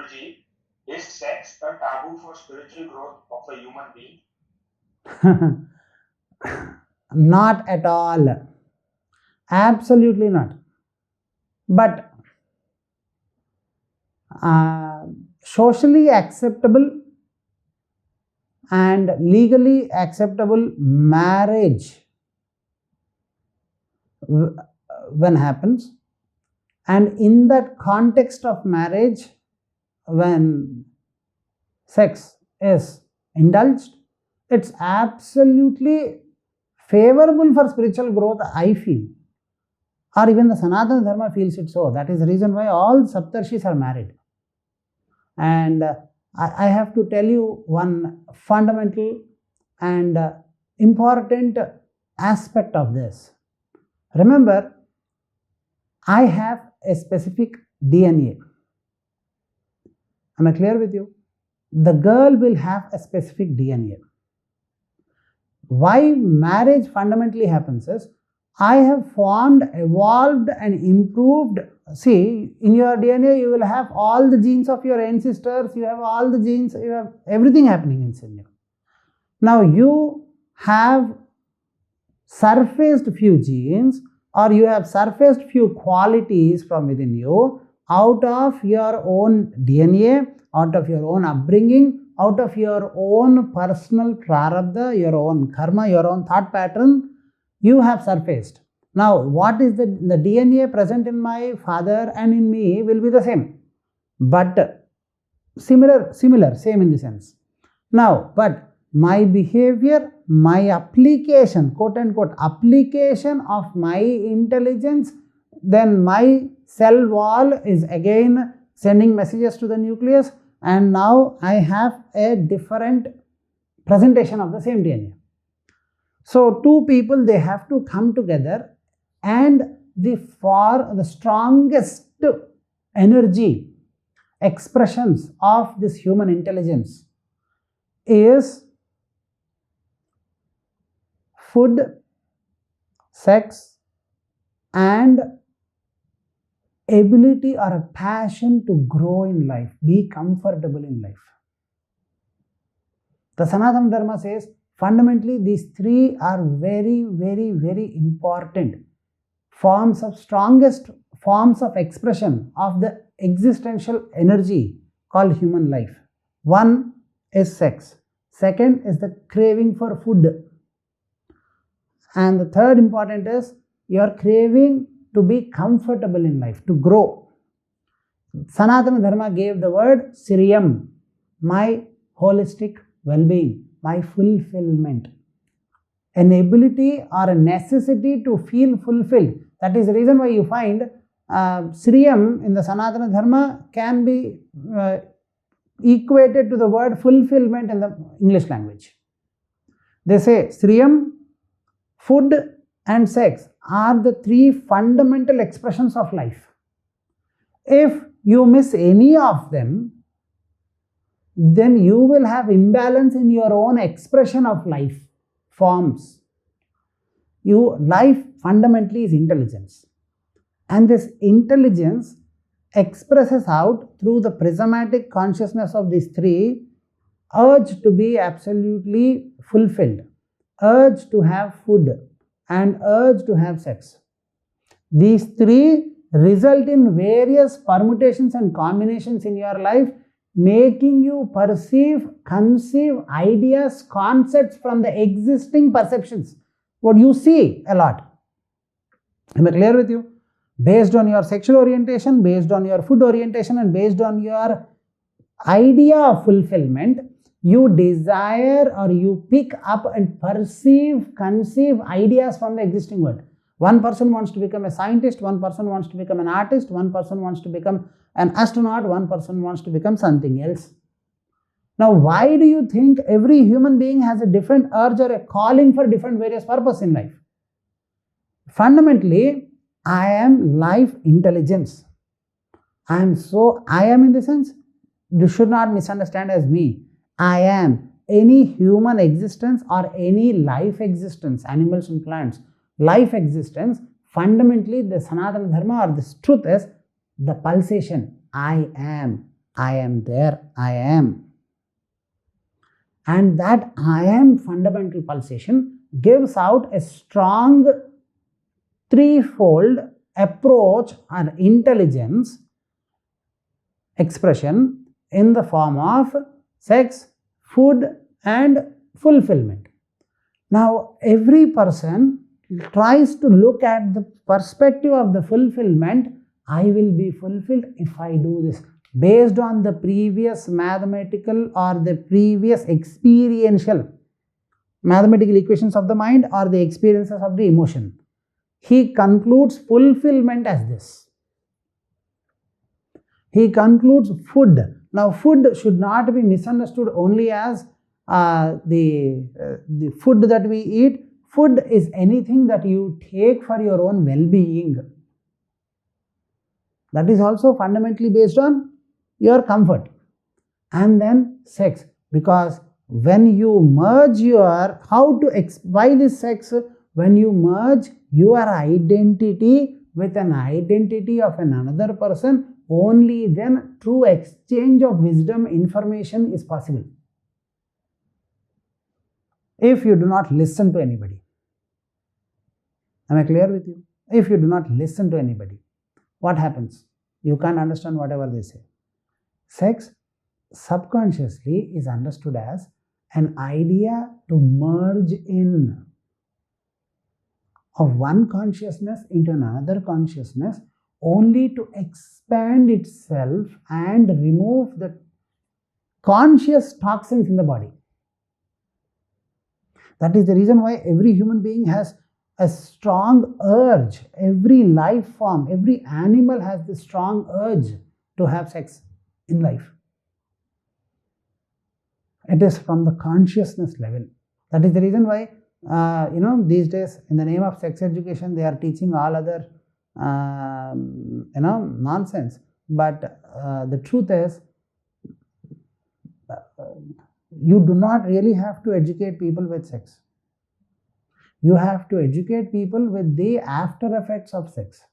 Guruji, is sex a taboo for spiritual growth of a human being? Not at all. Absolutely not. But socially acceptable and legally acceptable marriage when happens, and in that context of marriage, when sex is indulged, it's absolutely favorable for spiritual growth, I feel. Or even the Sanatana Dharma feels it so. That is the reason why all Saptarshis are married. And I have to tell you one fundamental and important aspect of this. Remember, I have a specific DNA. Am I clear with you? The girl will have a specific DNA. Why marriage fundamentally happens is, I have formed, evolved and improved. See, in your DNA you will have all the genes of your ancestors, you have all the genes, you have everything happening inside you. Now you have surfaced few genes, or you have surfaced few qualities from within you out of your own DNA, out of your own upbringing, out of your own personal prarabdha, your own karma, your own thought pattern. You have surfaced. Now, what is the DNA present in my father and in me will be the same, but similar, same in the sense. Now, but my behavior, my application, quote unquote, application of my intelligence, then my cell wall is again sending messages to the nucleus, and now I have a different presentation of the same DNA. So two people, they have to come together, and for the strongest energy expressions of this human intelligence is food, sex, and ability or a passion to grow in life, be comfortable in life. The Sanatana Dharma says, fundamentally, these three are very, very, very important strongest forms of expression of the existential energy called human life. One is sex. Second is the craving for food. And the third important is your craving to be comfortable in life, to grow. Sanatana Dharma gave the word Sriyam, my holistic well-being, my fulfillment. An ability or a necessity to feel fulfilled. That is the reason why you find Sriyam in the Sanatana Dharma can be equated to the word fulfillment in the English language. They say Sriyam, food and sex are the three fundamental expressions of life. If you miss any of them, then you will have imbalance in your own expression of life forms. Life fundamentally is intelligence, and this intelligence expresses out through the prismatic consciousness of these three: urge to be absolutely fulfilled, urge to have food, and urge to have sex. These three result in various permutations and combinations in your life, making you conceive ideas, concepts from the existing perceptions, what you see a lot. Am I clear with you? Based on your sexual orientation, based on your food orientation, and based on your idea of fulfillment, you desire or you pick up and conceive ideas from the existing world. One person wants to become a scientist, one person wants to become an artist, one person wants to become an astronaut, one person wants to become something else. Now, why do you think every human being has a different urge or a calling for different various purpose in life? Fundamentally, I am life intelligence. I am in the sense, you should not misunderstand as me. I am any human existence or any life existence, animals and plants, life existence. Fundamentally, the Sanatana Dharma or this truth is the pulsation, I am. I am there, I am. And that I am fundamental pulsation gives out a strong threefold approach or intelligence expression in the form of sex, food, and fulfillment. Now, every person tries to look at the perspective of the fulfillment. I will be fulfilled if I do this, based on the previous mathematical or the previous experiential mathematical equations of the mind or the experiences of the emotion. He concludes fulfillment as this. He concludes food. Now, food should not be misunderstood only as the food that we eat. Food is anything that you take for your own well-being. That is also fundamentally based on your comfort. And then sex, because when you merge your, why this sex? When you merge your identity with an identity of another person, only then true exchange of wisdom, information is possible. If you do not listen to anybody. Am I clear with you? If you do not listen to anybody, what happens? You can't understand whatever they say. Sex subconsciously is understood as an idea to merge in of one consciousness into another consciousness, only to expand itself and remove the conscious toxins in the body. That is the reason why every human being has a strong urge. Every life form, every animal has this strong urge to have sex in life. It is from the consciousness level. That is the reason why these days, in the name of sex education, they are teaching all other nonsense. But the truth is, you do not really have to educate people with sex. You have to educate people with the after effects of sex.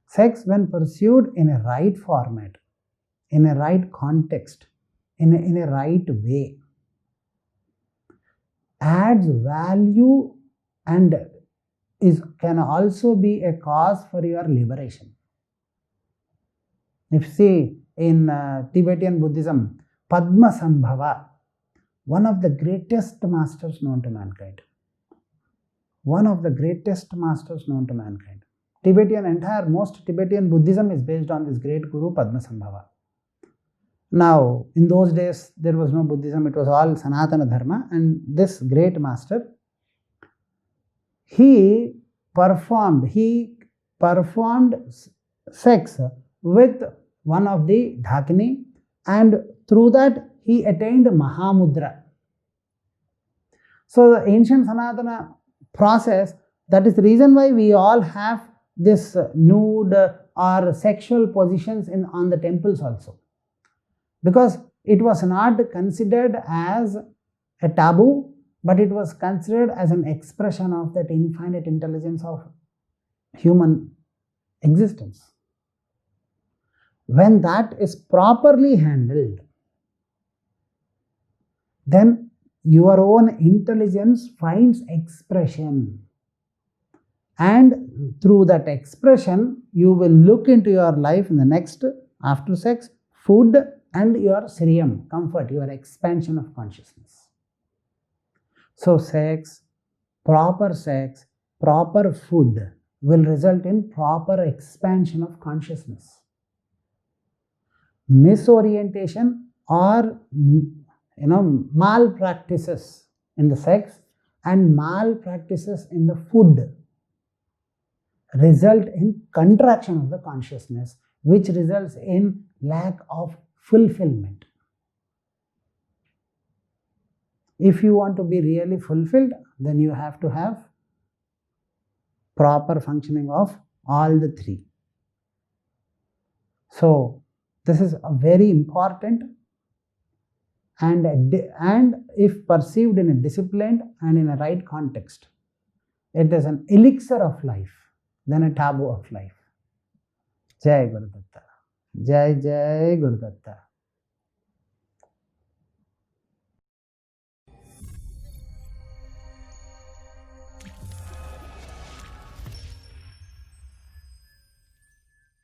Sex, when pursued in a right format, in a right context, in a right way, adds value and can also be a cause for your liberation. If you see in Tibetan Buddhism, Padmasambhava, one of the greatest masters known to mankind. One of the greatest masters known to mankind. Most Tibetan Buddhism is based on this great guru Padmasambhava. Now, in those days, there was no Buddhism, it was all Sanatana Dharma, and this great master, he performed sex with one of the Dhakini, and through that he attained Mahamudra. So the ancient Sanatana process, that is the reason why we all have this nude or sexual positions on the temples also. Because it was not considered as a taboo, but it was considered as an expression of that infinite intelligence of human existence. When that is properly handled, then your own intelligence finds expression. And through that expression, you will look into your life in the next, after sex, food, and your sriyam, comfort, your expansion of consciousness. So sex, proper food will result in proper expansion of consciousness. Misorientation or malpractices in the sex and malpractices in the food result in contraction of the consciousness, which results in lack of fulfillment. If you want to be really fulfilled, then you have to have proper functioning of all the three. So this is a very important, and if perceived in a disciplined and in a right context, it is an elixir of life than a taboo of life. Jai Guru Datta. Jai Jai Gurudatta.